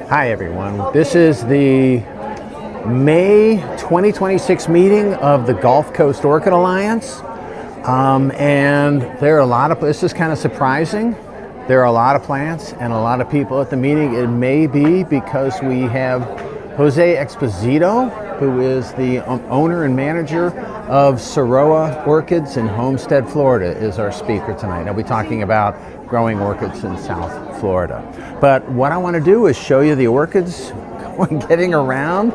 Hi everyone, this is the May 2026 meeting of the Gulf Coast Orchid Alliance. And there are a lot of, this is kind of surprising, there are a lot of plants and a lot of people at the meeting. It may be because we have Jose Exposito, who is the owner and manager of Soroa Orchids in Homestead, Florida, is our speaker tonight. I'll be talking about growing orchids in South Florida. But what I want to do is show you the orchids, getting around,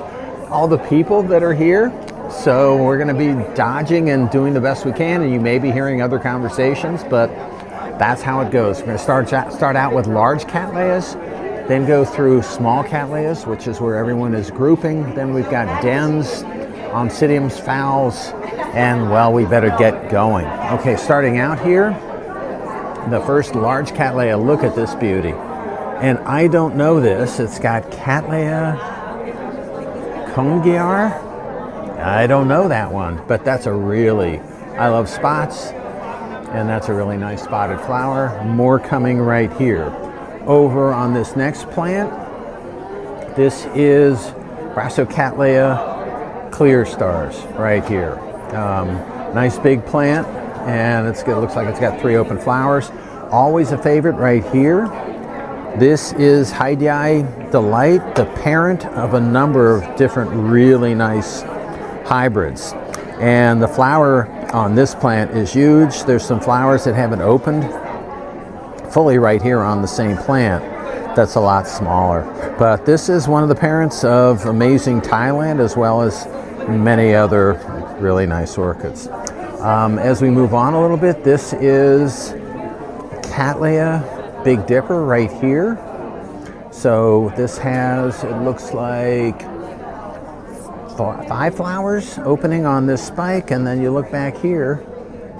all the people that are here. So we're going to be dodging and doing the best we can, and you may be hearing other conversations, but that's how it goes. We're going to start out with large cattleyas, then go through small cattleyas, which is where everyone is grouping. Then we've got dens, oncidiums, phals, and well, we better get going. Okay, starting out here, the first large cattleya. Look at this beauty. And I don't know this. It's got Cattleya congear. I don't know that one, but that's a really, I love spots, and that's a really nice spotted flower. More coming right here. Over on this next plant, this is Brassicatleya clear stars right here. Nice big plant, and it looks like it's got 3 open flowers. Always a favorite right here. This is Haidii Delight, the parent of a number of different really nice hybrids. And the flower on this plant is huge. There's some flowers that haven't opened fully right here on the same plant. That's a lot smaller. But this is one of the parents of Amazing Thailand, as well as many other really nice orchids. As we move on a little bit, this is Cattleya Big Dipper right here. So this has, it looks like 5 flowers opening on this spike, and then you look back here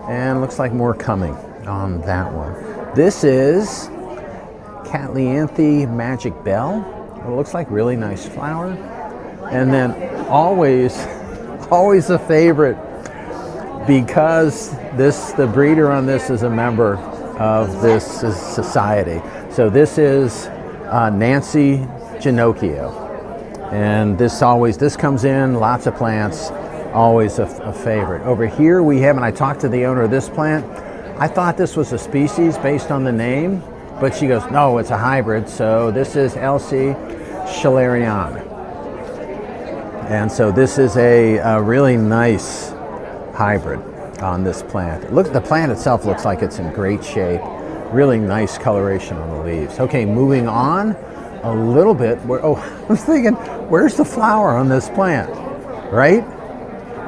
and it looks like more coming on that one. This is Cattleya Magic Bell. It looks like really nice flower. And then always a favorite, because the breeder on this is a member of this society. So this is Nancy Ginocchio. And this comes in, lots of plants, always a favorite. Over here we have, and I talked to the owner of this plant, I thought this was a species based on the name, but she goes, no, it's a hybrid. So this is Elsie Schillerian. And so this is a really nice hybrid on this plant. Look, the plant itself looks like it's in great shape. Really nice coloration on the leaves. Okay, moving on a little bit. I was thinking, where's the flower on this plant? Right?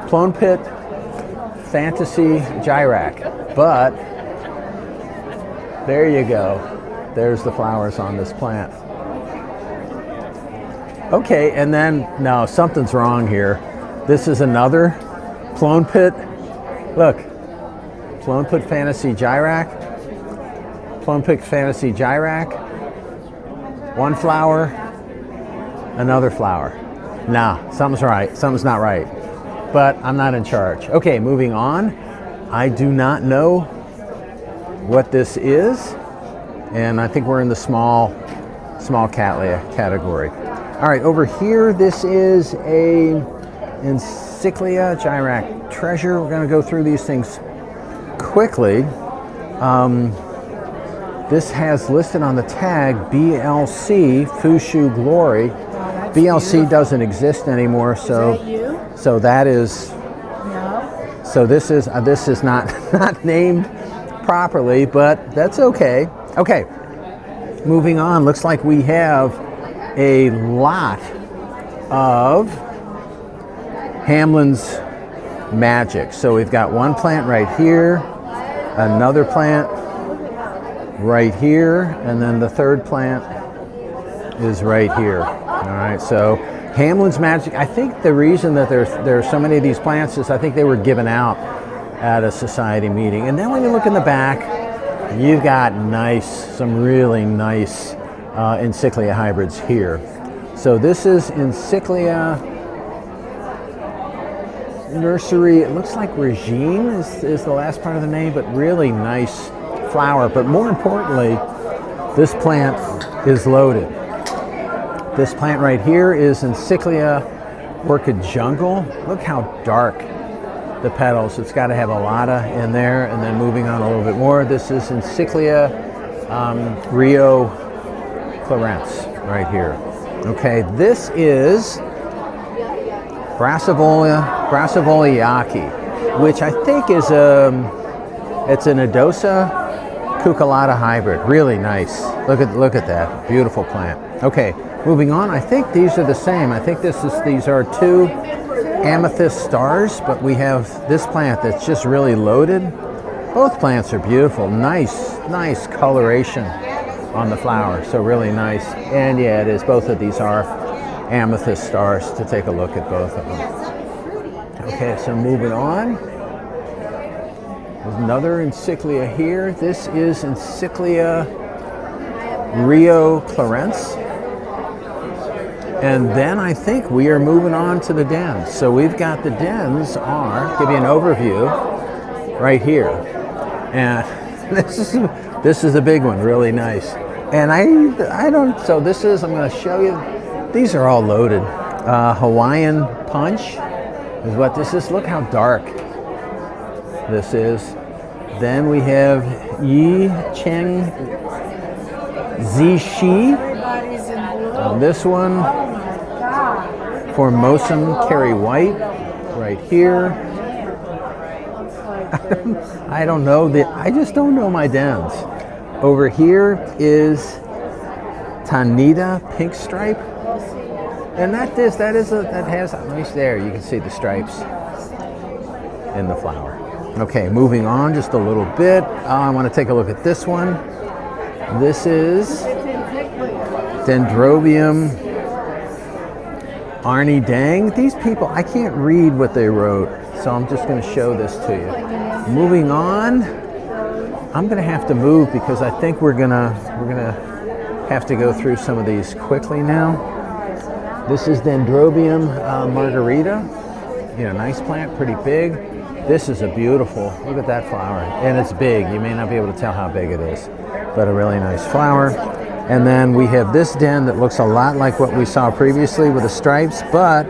Plone Pit Fantasy Gyrac. But there you go. There's the flowers on this plant. Okay, and then, no, something's wrong here. This is another Plone Pit. Look, Plone Pit Fantasy Gyrac. Plone Pit Fantasy Gyrac. One flower, another flower. Nah, something's right, something's not right. But I'm not in charge. Okay, moving on. I do not know what this is, and I think we're in the small Cattleya category. All right, over here, this is a Encyclia Gyrac Treasure. We're going to go through these things quickly. This has listed on the tag BLC Fushu Glory. BLC doesn't exist anymore, so that is no. So this is not named properly, but that's okay. Okay, moving on. Looks like we have a lot of Hamlin's Magic. So we've got one plant right here, another plant right here, and then the third plant is right here. All right, so Hamlin's Magic, I think the reason that there are so many of these plants is I think they were given out at a society meeting. And then when you look in the back, you've got some really nice Encyclia hybrids here. So this is Encyclia Nursery. It looks like Regine is the last part of the name, but really nice flower. But more importantly, this plant is loaded. This plant right here is Soroa Orchid Jungle. Look how dark the petals. It's got to have a lotta in there. And then moving on a little bit more, this is Soroa Rio Clarence right here. Okay, this is Brassavolia, which I think is it's an Adosa cucullata hybrid. Really nice. Look at that beautiful plant. Okay, moving on. I think these are the same. I think these are two amethyst stars, but we have this plant that's just really loaded. Both plants are beautiful. Nice coloration on the flower. So really nice. And yeah, it is. Both of these are amethyst stars. To take a look at both of them. Okay, so moving on. There's another encyclia here. This is Soroa Rio Clarence. And then I think we are moving on to the dens. So we've got the dens give you an overview right here. And this is a big one, really nice. And I'm going to show you, these are all loaded. Hawaiian Punch is what this is. Look how dark this is. Then we have Yi Cheng Zishi. This one, Formosum Carry White, right here. I don't know I just don't know my dens. Over here is Tanita Pink Stripe, and that has nice there. You can see the stripes in the flower. Okay, moving on just a little bit. I want to take a look at this one. This is Dendrobium Arnie Dang. These people, I can't read what they wrote, so I'm just going to show this to you. Moving on, I'm going to have to move because I think we're gonna have to go through some of these quickly now. This is Dendrobium Margarita. Nice plant, pretty big. This is a beautiful, look at that flower, and it's big. You may not be able to tell how big it is, but a really nice flower. And then we have this den that looks a lot like what we saw previously with the stripes, but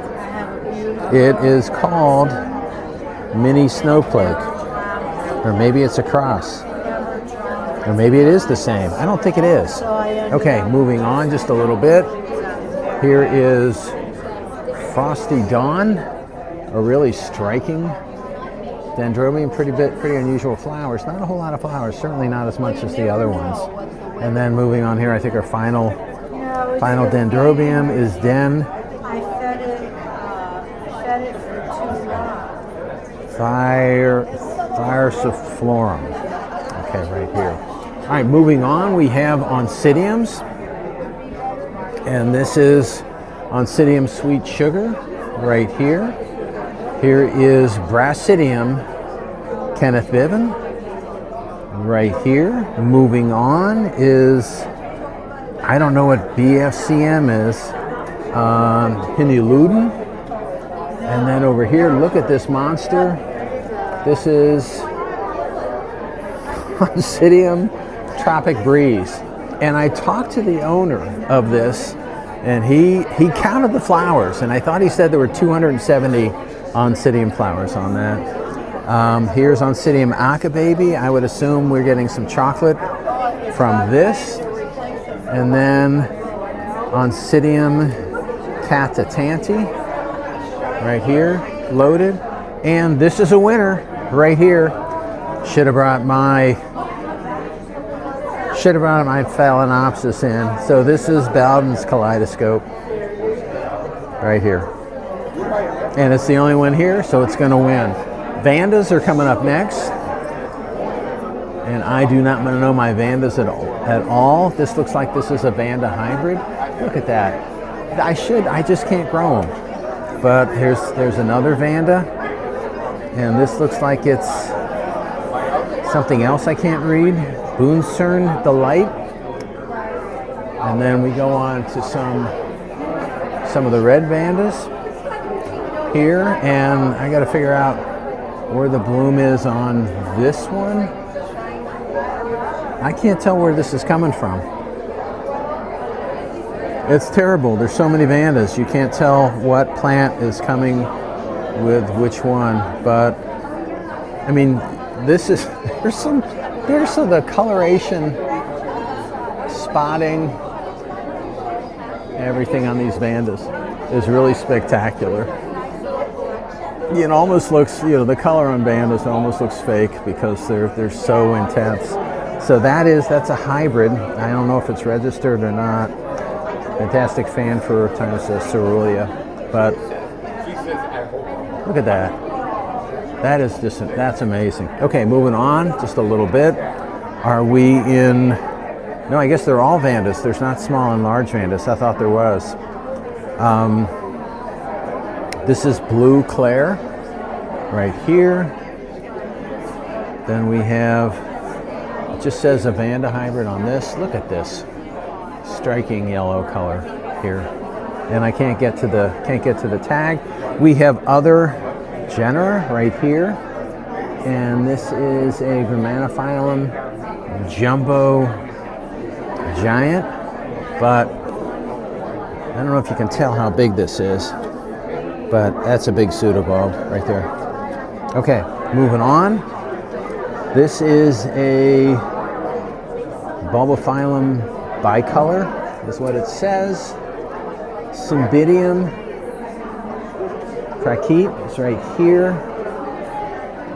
it is called Mini Snowflake. Or maybe it's a cross. Or maybe it is the same. I don't think it is. Okay, moving on just a little bit. Here is Frosty Dawn, a really striking Dendrobium, pretty unusual flowers. Not a whole lot of flowers, certainly not as much as the other ones. And then moving on here, I think our final Dendrobium is Den. I fed it for 2 months. Thyrsiflorum. Okay, right here. All right, moving on, we have Oncidiums. And this is Oncidium Sweet Sugar right here. Here is Brassidium Kenneth Biven right here. Moving on is, I don't know what BFCM is, Hinuluden. And then over here, look at this monster. This is Oncidium Tropic Breeze. And I talked to the owner of this, and he counted the flowers, and I thought he said there were 270 Oncidium flowers on that. Here's Oncidium Aka Baby. I would assume we're getting some chocolate from this. And then Oncidium Catatanti right here, loaded. And this is a winner right here. Should have brought my Phalaenopsis in. So this is Bowden's Kaleidoscope right here. And it's the only one here, so it's going to win. Vandas are coming up next. And I do not know my Vandas at all. This looks like this is a Vanda hybrid. Look at that. I just can't grow them. But there's another Vanda. And this looks like it's something else I can't read. Boonsern Delight. And then we go on to some of the red Vandas here, and I got to figure out where the bloom is on this one. I can't tell where this is coming from. It's terrible. There's so many vandas. You can't tell what plant is coming with which one. But I mean, this is there's some the coloration, spotting, everything on these vandas is really spectacular. It almost looks, the color on vandas almost looks fake because they're so intense. So that's a hybrid. I don't know if it's registered or not. Fantastic fan for times Soroa, but look at that. That's amazing. Okay, moving on just a little bit. Are we in? No, I guess they're all vandas. There's not small and large vandas. I thought there was. This is Blue Claire right here. Then we have, it just says a Vanda hybrid on this. Look at this striking yellow color here. And I can't get to the tag. We have other genera right here. And this is a Grammatophyllum Jumbo Giant, but I don't know if you can tell how big this is, but that's a big pseudobulb right there. Okay, moving on. This is a Bulbophyllum bicolor, is what it says. Cymbidium Craquete is right here.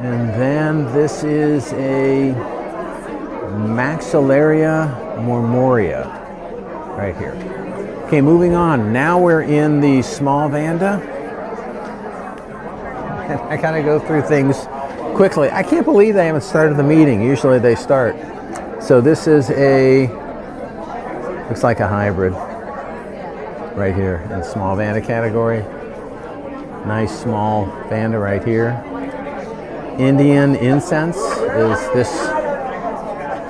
And then this is a Maxillaria Mormoria right here. Okay, moving on. Now we're in the small Vanda. I kind of go through things quickly. I can't believe they haven't started the meeting. Usually they start. So this is looks like a hybrid right here in the small Vanda category. Nice small Vanda right here. Indian Incense is this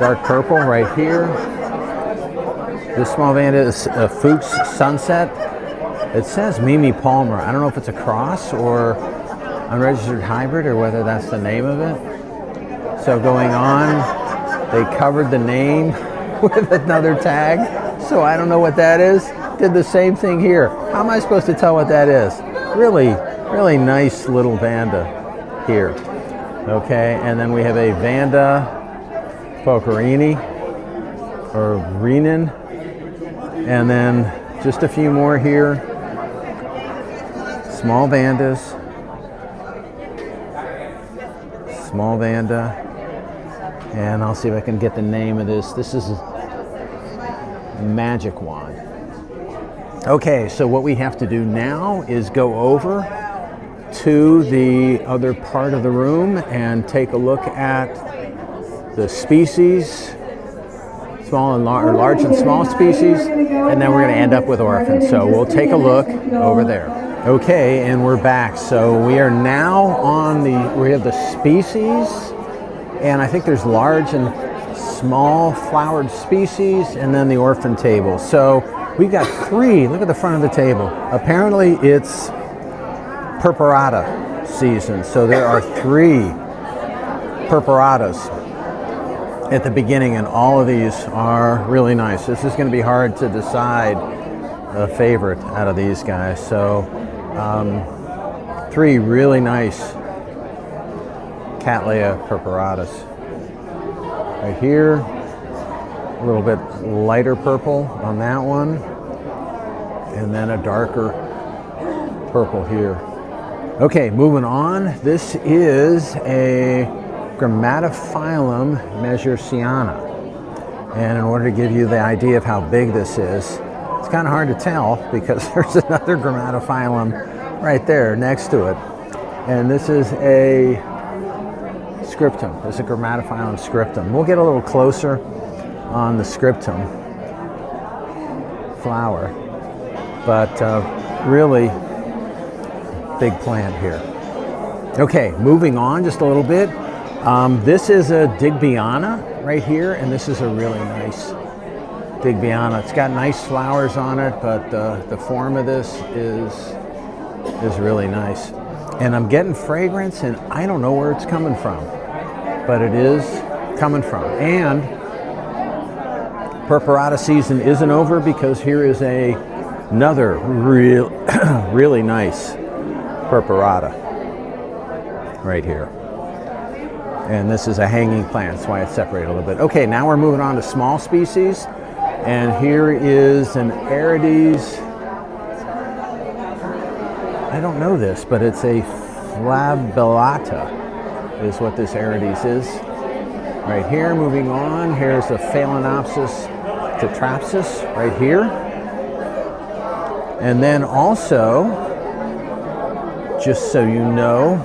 dark purple right here. This small Vanda is a Fuchs Sunset. It says Mimi Palmer. I don't know if it's a cross or unregistered hybrid or whether that's the name of it. So going on, they covered the name with another tag. So I don't know what that is. Did the same thing here. How am I supposed to tell what that is? Really, really nice little Vanda here. Okay, and then we have a Vanda Focarini or Renin, and then just a few more here. Small Vandas, small Vanda, and I'll see if I can get the name of this. This is Magic Wand. Okay, so what we have to do now is go over to the other part of the room and take a look at the species, small and large and small species, and then we're going to end up with orphans. So we'll take a look over there. Okay, and we're back. So we are now on we have the species, and I think there's large and small flowered species, and then the orphan table. So we've got 3. Look at the front of the table. Apparently it's Purpurata season. So there are 3 Purpuratas at the beginning, and all of these are really nice. This is going to be hard to decide a favorite out of these guys. So 3 really nice Cattleya purpuratas. Right here, a little bit lighter purple on that one, and then a darker purple here. Okay, moving on. This is a Grammatophyllum mesurciana. And in order to give you the idea of how big this is, it's kind of hard to tell because there's another Grammatophyllum right there next to it. And this is a scriptum. This is a Grammatophyllum scriptum. We'll get a little closer on the scriptum flower, but really big plant here. Okay, moving on just a little bit. This is a Digbyana right here, and this is a really nice Digbyana. It's got nice flowers on it, but the form of this is really nice. And I'm getting fragrance, and I don't know where it's coming from, but it is coming from. And Purpurata season isn't over because here is a Another really nice purpurata right here. And this is a hanging plant, that's why it's separated a little bit. Okay, now we're moving on to small species. And here is an Arides. I don't know this, but it's a flabellata is what this Arides is. Right here, moving on, here's a Phalaenopsis tetrapsis right here. And then also, just so you know,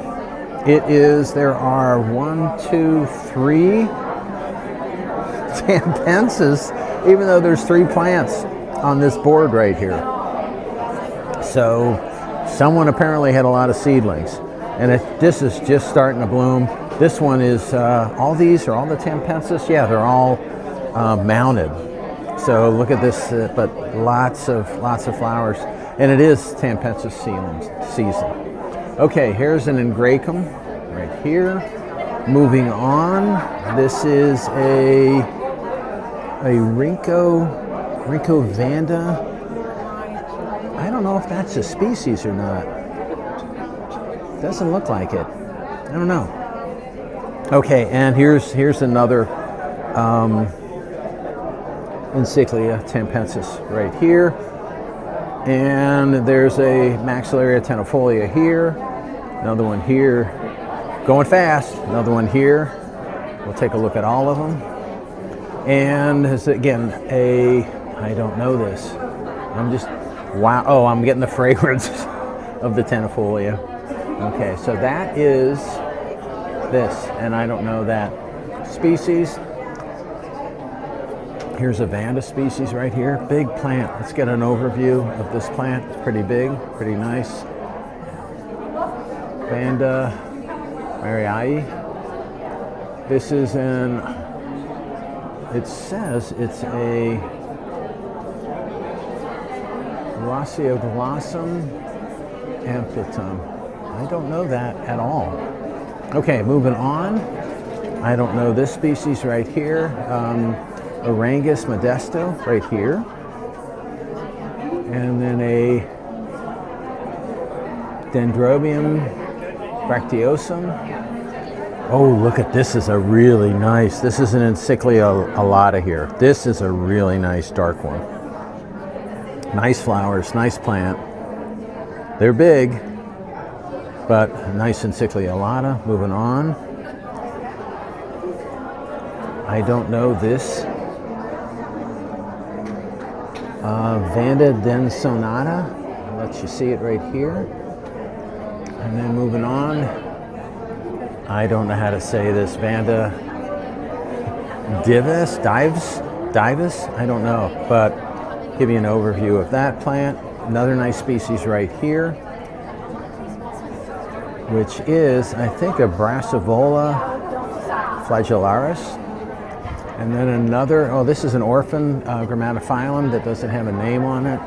there are 1, 2, 3 Tampensis, even though there's 3 plants on this board right here. So someone apparently had a lot of seedlings, and this is just starting to bloom. This one is, all the Tampensis, yeah, they're all mounted. So look at this, but lots of flowers, and it is Tampensis season. Okay, here's an Ingracum right here. Moving on, this is a Rinco Vanda. I don't know if that's a species or not. Doesn't look like it. I don't know. Okay, and here's another Encyclia Tampensis right here. And there's a Maxillaria tenafolia here. Another one here. Going fast. Another one here. We'll take a look at all of them. And this, again, I don't know this. Wow. Oh, I'm getting the fragrance of the tenafolia. Okay, so that is this, and I don't know that species. Here's a Vanda species right here. Big plant. Let's get an overview of this plant. It's pretty big, pretty nice. Vanda Mariae. This is it says it's a Roscioglossum amplitum. I don't know that at all. Okay, moving on. I don't know this species right here. Orangus modesto right here. And then a Dendrobium bracteosum. Oh, look at this, is a really nice, this is an Encyclia alata here. This is a really nice dark one. Nice flowers, nice plant. They're big, but nice Encyclia alata. Moving on. I don't know this. Vanda densonata. I'll let you see it right here. And then moving on. I don't know how to say this. Vanda divus? I don't know, but give you an overview of that plant. Another nice species right here, which is, I think, a Brassivola flagellaris. And then another, oh, this is an orphan grammatophyllum that doesn't have a name on it,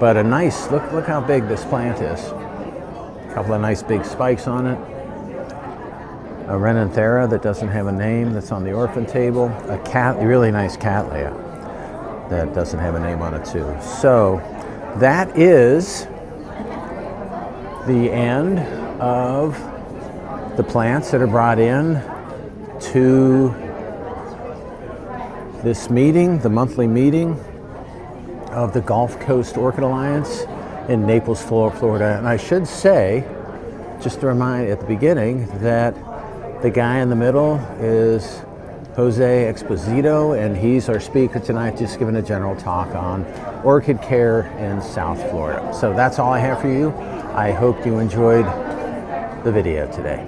but a nice, look how big this plant is. A couple of nice big spikes on it. A Renanthera that doesn't have a name, that's on the orphan table. A really nice Cattleya that doesn't have a name on it too. So that is the end of the plants that are brought in to this meeting, the monthly meeting of the Gulf Coast Orchid Alliance in Naples, Florida. And I should say, just to remind at the beginning, that the guy in the middle is Jose Exposito, and he's our speaker tonight, just giving a general talk on orchid care in South Florida. So that's all I have for you. I hope you enjoyed the video today.